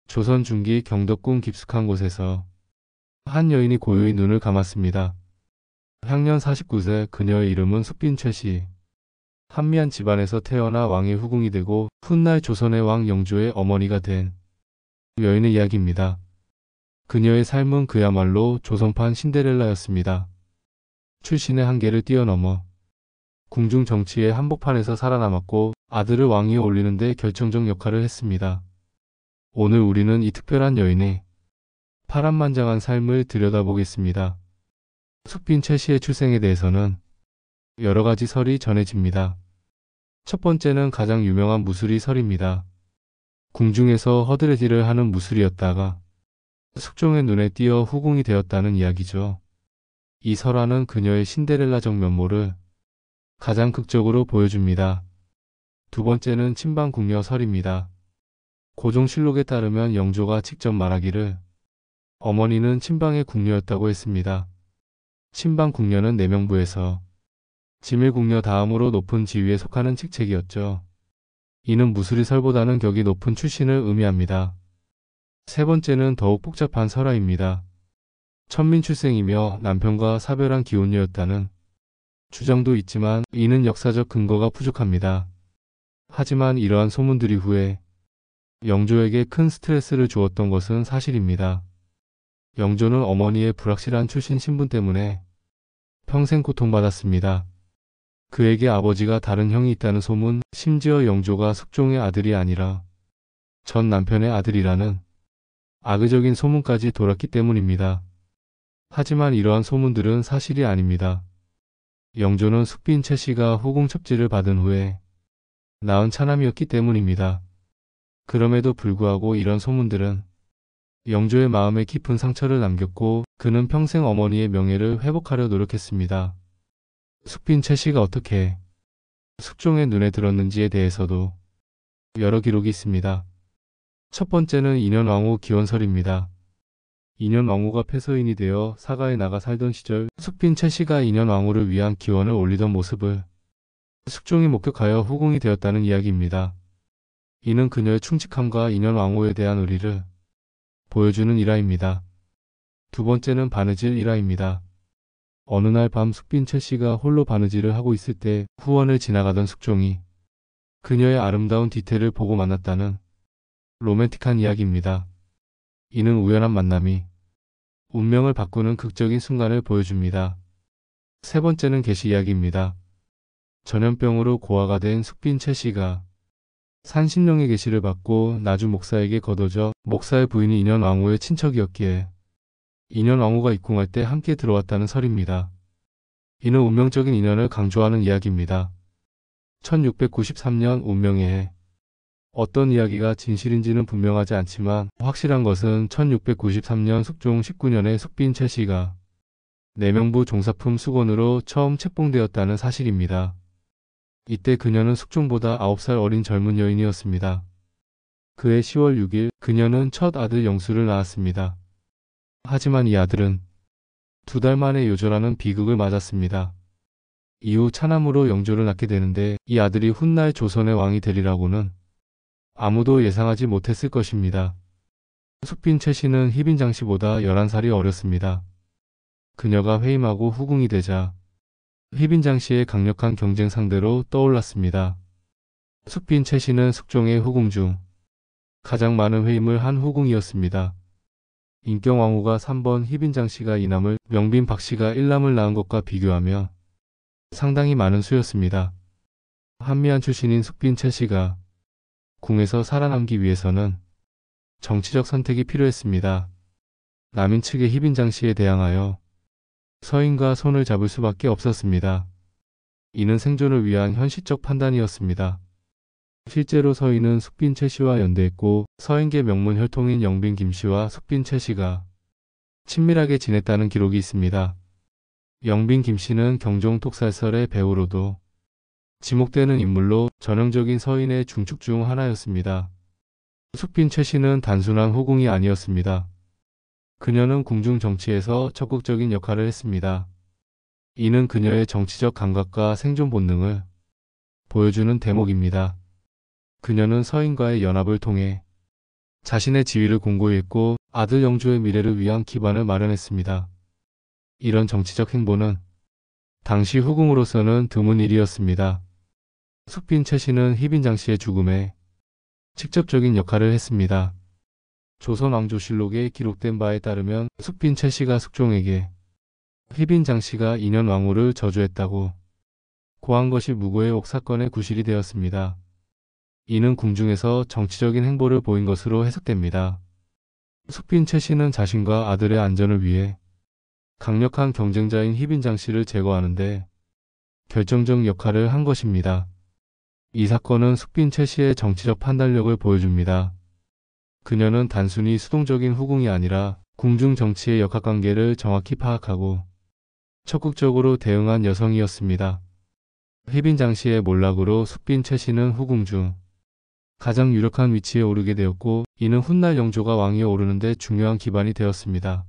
조선 중기 경덕궁 깊숙한 곳에서 한 여인이 고요히 눈을 감았습니다. 향년 49세, 그녀의 이름은 숙빈 최씨. 한미한 집안에서 태어나 왕의 후궁이 되고 훗날 조선의 왕 영조의 어머니가 된 여인의 이야기입니다. 그녀의 삶은 그야말로 조선판 신데렐라였습니다. 출신의 한계를 뛰어넘어 궁중 정치의 한복판에서 살아남았고 아들을 왕위에 올리는 데 결정적 역할을 했습니다. 오늘 우리는 이 특별한 여인의 파란만장한 삶을 들여다보겠습니다. 숙빈 최씨의 출생에 대해서는 여러 가지 설이 전해집니다. 첫 번째는 가장 유명한 무술이 설입니다. 궁중에서 허드레디를 하는 무술이었다가 숙종의 눈에 띄어 후궁이 되었다는 이야기죠. 이 설화는 그녀의 신데렐라적 면모를 가장 극적으로 보여줍니다. 두 번째는 친방궁녀 설입니다. 고종실록에 따르면 영조가 직접 말하기를 어머니는 친방의 궁녀였다고 했습니다. 친방궁녀는 내명부에서 지밀궁녀 다음으로 높은 지위에 속하는 직책이었죠. 이는 무술이설보다는 격이 높은 출신을 의미합니다. 세 번째는 더욱 복잡한 설화입니다. 천민 출생이며 남편과 사별한 기혼녀였다는 주장도 있지만 이는 역사적 근거가 부족합니다. 하지만 이러한 소문들이 후에 영조에게 큰 스트레스를 주었던 것은 사실입니다. 영조는 어머니의 불확실한 출신 신분 때문에 평생 고통받았습니다. 그에게 아버지가 다른 형이 있다는 소문, 심지어 영조가 숙종의 아들이 아니라 전 남편의 아들이라는 악의적인 소문까지 돌았기 때문입니다. 하지만 이러한 소문들은 사실이 아닙니다. 영조는 숙빈 최씨가 후궁 첩지를 받은 후에 낳은 차남이었기 때문입니다. 그럼에도 불구하고 이런 소문들은 영조의 마음에 깊은 상처를 남겼고 그는 평생 어머니의 명예를 회복하려 노력했습니다. 숙빈 최씨가 어떻게 숙종의 눈에 들었는지에 대해서도 여러 기록이 있습니다. 첫 번째는 인현왕후 기원설입니다. 인현왕후가 폐서인이 되어 사가에 나가 살던 시절 숙빈 최씨가 인현왕후를 위한 기원을 올리던 모습을 숙종이 목격하여 후궁이 되었다는 이야기입니다. 이는 그녀의 충직함과 인현왕후에 대한 의리를 보여주는 일화입니다. 두 번째는 바느질 일화입니다. 어느 날 밤 숙빈 최씨가 홀로 바느질을 하고 있을 때 후원을 지나가던 숙종이 그녀의 아름다운 뒤태를 보고 만났다는 로맨틱한 이야기입니다. 이는 우연한 만남이 운명을 바꾸는 극적인 순간을 보여줍니다. 세 번째는 계시 이야기입니다. 전염병으로 고아가 된 숙빈 최씨가 산신령의 계시를 받고 나주 목사에게 거둬져 목사의 부인이 인현왕후의 친척이었기에 인현왕후가 입궁할 때 함께 들어왔다는 설입니다. 이는 운명적인 인연을 강조하는 이야기입니다. 1693년 운명의 해. 어떤 이야기가 진실인지는 분명하지 않지만 확실한 것은 1693년 숙종 19년에 숙빈 최씨가 내명부 종사품 수건으로 처음 책봉되었다는 사실입니다. 이때 그녀는 숙종보다 9살 어린 젊은 여인이었습니다. 그해 10월 6일 그녀는 첫 아들 영수를 낳았습니다. 하지만 이 아들은 2달 만에 요절하는 비극을 맞았습니다. 이후 차남으로 영조를 낳게 되는데 이 아들이 훗날 조선의 왕이 되리라고는 아무도 예상하지 못했을 것입니다. 숙빈 최씨는 희빈장 씨보다 11살이 어렸습니다. 그녀가 회임하고 후궁이 되자 희빈장 씨의 강력한 경쟁 상대로 떠올랐습니다. 숙빈 최씨는 숙종의 후궁 중 가장 많은 회임을 한 후궁이었습니다. 인경왕후가 3번 희빈장 씨가 2남을, 명빈 박 씨가 1남을 낳은 것과 비교하면 상당히 많은 수였습니다. 한미한 출신인 숙빈 최씨가 궁에서 살아남기 위해서는 정치적 선택이 필요했습니다. 남인 측의 희빈장 씨에 대항하여 서인과 손을 잡을 수밖에 없었습니다. 이는 생존을 위한 현실적 판단이었습니다. 실제로 서인은 숙빈 최씨와 연대했고 서인계 명문 혈통인 영빈 김씨와 숙빈 최씨가 친밀하게 지냈다는 기록이 있습니다. 영빈 김씨는 경종 톡살설의 배우로도 지목되는 인물로 전형적인 서인의 중축 중 하나였습니다. 숙빈 최씨는 단순한 후궁이 아니었습니다. 그녀는 궁중 정치에서 적극적인 역할을 했습니다. 이는 그녀의 정치적 감각과 생존 본능을 보여주는 대목입니다. 그녀는 서인과의 연합을 통해 자신의 지위를 공고히 했고 아들 영조의 미래를 위한 기반을 마련했습니다. 이런 정치적 행보는 당시 후궁으로서는 드문 일이었습니다. 숙빈 최씨는 희빈 장씨의 죽음에 직접적인 역할을 했습니다. 조선왕조실록에 기록된 바에 따르면 숙빈 최씨가 숙종에게 희빈 장씨가 인현 왕후를 저주했다고 고한 것이 무고의 옥사건의 구실이 되었습니다. 이는 궁중에서 정치적인 행보를 보인 것으로 해석됩니다. 숙빈 최씨는 자신과 아들의 안전을 위해 강력한 경쟁자인 희빈 장씨를 제거하는데 결정적 역할을 한 것입니다. 이 사건은 숙빈 최씨의 정치적 판단력을 보여줍니다. 그녀는 단순히 수동적인 후궁이 아니라 궁중 정치의 역학관계를 정확히 파악하고 적극적으로 대응한 여성이었습니다. 희빈 장씨의 몰락으로 숙빈 최씨는 후궁 중 가장 유력한 위치에 오르게 되었고 이는 훗날 영조가 왕위에 오르는 데 중요한 기반이 되었습니다.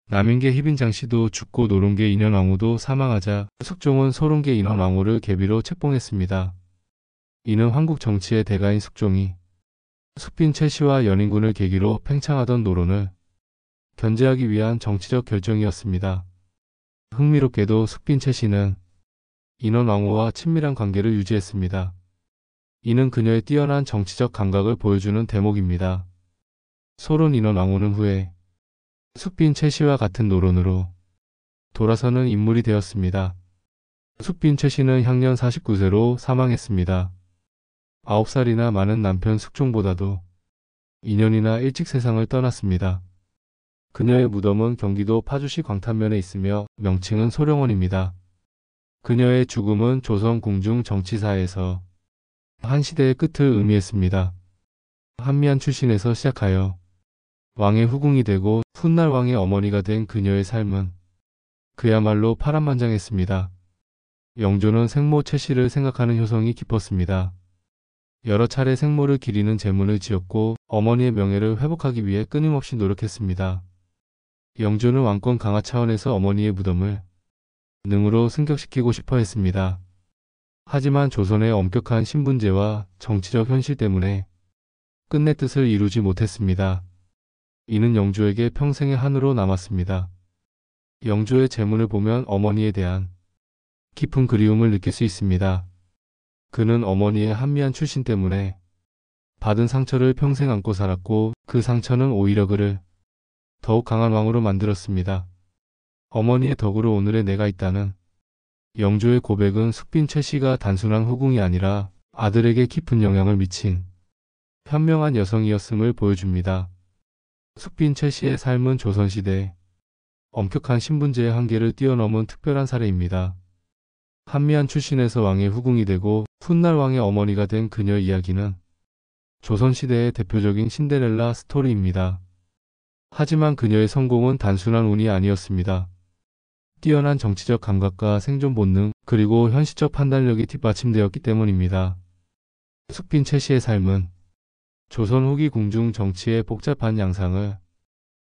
남인계 희빈 장씨도 죽고 노론계 인현 왕후도 사망하자 숙종은 소론계 인현 왕후를 계비로 책봉했습니다. 이는 한국 정치의 대가인 숙종이 숙빈 최씨와 연인군을 계기로 팽창하던 노론을 견제하기 위한 정치적 결정이었습니다. 흥미롭게도 숙빈 최씨는 인현 왕후와 친밀한 관계를 유지했습니다. 이는 그녀의 뛰어난 정치적 감각을 보여주는 대목입니다. 소론 인현 왕후는 후에 숙빈 최씨와 같은 노론으로 돌아서는 인물이 되었습니다. 숙빈 최씨는 향년 49세로 사망했습니다. 9살이나 많은 남편 숙종보다도 2년이나 일찍 세상을 떠났습니다. 그녀의 무덤은 경기도 파주시 광탄면에 있으며 명칭은 소령원입니다. 그녀의 죽음은 조선 궁중 정치사에서 한 시대의 끝을 의미했습니다. 한미한 출신에서 시작하여 왕의 후궁이 되고 훗날 왕의 어머니가 된 그녀의 삶은 그야말로 파란만장했습니다. 영조는 생모 최씨를 생각하는 효성이 깊었습니다. 여러 차례 생모를 기리는 제문을 지었고 어머니의 명예를 회복하기 위해 끊임없이 노력했습니다. 영조는 왕권 강화 차원에서 어머니의 무덤을 능으로 승격시키고 싶어 했습니다. 하지만 조선의 엄격한 신분제와 정치적 현실 때문에 끝내 뜻을 이루지 못했습니다. 이는 영조에게 평생의 한으로 남았습니다. 영조의 제문을 보면 어머니에 대한 깊은 그리움을 느낄 수 있습니다. 그는 어머니의 한미한 출신 때문에 받은 상처를 평생 안고 살았고 그 상처는 오히려 그를 더욱 강한 왕으로 만들었습니다. 어머니의 덕으로 오늘의 내가 있다는 영조의 고백은 숙빈 최씨가 단순한 후궁이 아니라 아들에게 깊은 영향을 미친 현명한 여성이었음을 보여줍니다. 숙빈 최씨의 삶은 조선시대 엄격한 신분제의 한계를 뛰어넘은 특별한 사례입니다. 한미한 출신에서 왕의 후궁이 되고 훗날 왕의 어머니가 된 그녀의 이야기는 조선시대의 대표적인 신데렐라 스토리입니다. 하지만 그녀의 성공은 단순한 운이 아니었습니다. 뛰어난 정치적 감각과 생존 본능 그리고 현실적 판단력이 뒷받침되었기 때문입니다. 숙빈 최씨의 삶은 조선 후기 궁중 정치의 복잡한 양상을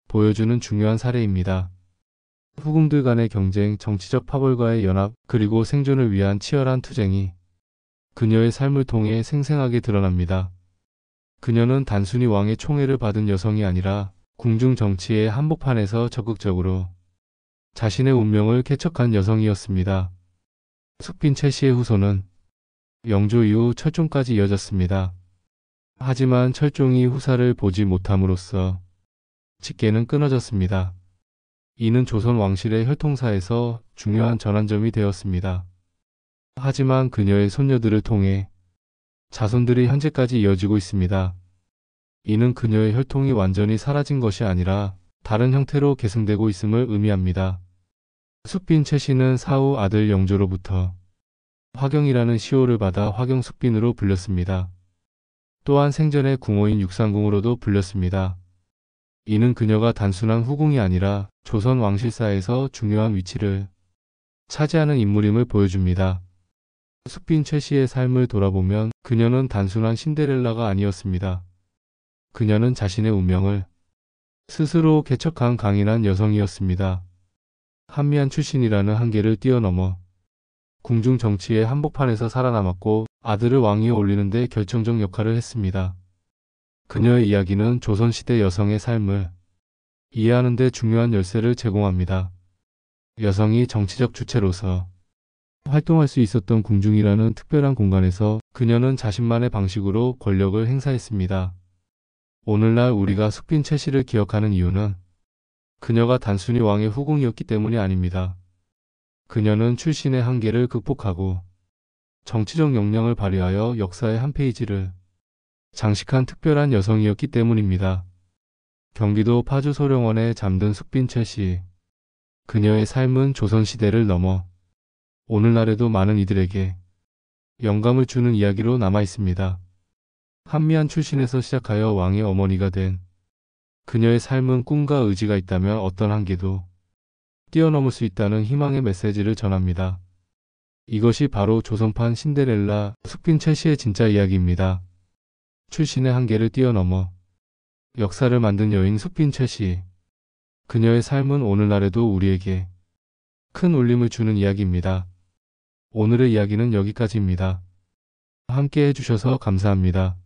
보여주는 중요한 사례입니다. 후궁들 간의 경쟁, 정치적 파벌과의 연합, 그리고 생존을 위한 치열한 투쟁이 그녀의 삶을 통해 생생하게 드러납니다. 그녀는 단순히 왕의 총애를 받은 여성이 아니라 궁중 정치의 한복판에서 적극적으로 자신의 운명을 개척한 여성이었습니다. 숙빈 최씨의 후손은 영조 이후 철종까지 이어졌습니다. 하지만 철종이 후사를 보지 못함으로써 직계는 끊어졌습니다. 이는 조선 왕실의 혈통사에서 중요한 전환점이 되었습니다. 하지만 그녀의 손녀들을 통해 자손들이 현재까지 이어지고 있습니다. 이는 그녀의 혈통이 완전히 사라진 것이 아니라 다른 형태로 계승되고 있음을 의미합니다. 숙빈 최씨는 사후 아들 영조로부터 화경이라는 시호를 받아 화경숙빈으로 불렸습니다. 또한 생전의 궁호인 육상궁으로도 불렸습니다. 이는 그녀가 단순한 후궁이 아니라 조선 왕실사에서 중요한 위치를 차지하는 인물임을 보여줍니다. 숙빈 최씨의 삶을 돌아보면 그녀는 단순한 신데렐라가 아니었습니다. 그녀는 자신의 운명을 스스로 개척한 강인한 여성이었습니다. 한미한 출신이라는 한계를 뛰어넘어 궁중 정치의 한복판에서 살아남았고 아들을 왕위에 올리는 데 결정적 역할을 했습니다. 그녀의 이야기는 조선시대 여성의 삶을 이해하는 데 중요한 열쇠를 제공합니다. 여성이 정치적 주체로서 활동할 수 있었던 궁중이라는 특별한 공간에서 그녀는 자신만의 방식으로 권력을 행사했습니다. 오늘날 우리가 숙빈 최씨를 기억하는 이유는 그녀가 단순히 왕의 후궁이었기 때문이 아닙니다. 그녀는 출신의 한계를 극복하고 정치적 역량을 발휘하여 역사의 한 페이지를 장식한 특별한 여성이었기 때문입니다. 경기도 파주 소령원에 잠든 숙빈 최씨. 그녀의 삶은 조선시대를 넘어 오늘날에도 많은 이들에게 영감을 주는 이야기로 남아 있습니다. 한미한 출신에서 시작하여 왕의 어머니가 된 그녀의 삶은 꿈과 의지가 있다면 어떤 한계도 뛰어넘을 수 있다는 희망의 메시지를 전합니다. 이것이 바로 조선판 신데렐라 숙빈 최씨의 진짜 이야기입니다. 출신의 한계를 뛰어넘어 역사를 만든 여인 숙빈 최씨. 그녀의 삶은 오늘날에도 우리에게 큰 울림을 주는 이야기입니다. 오늘의 이야기는 여기까지입니다. 함께 해주셔서 감사합니다.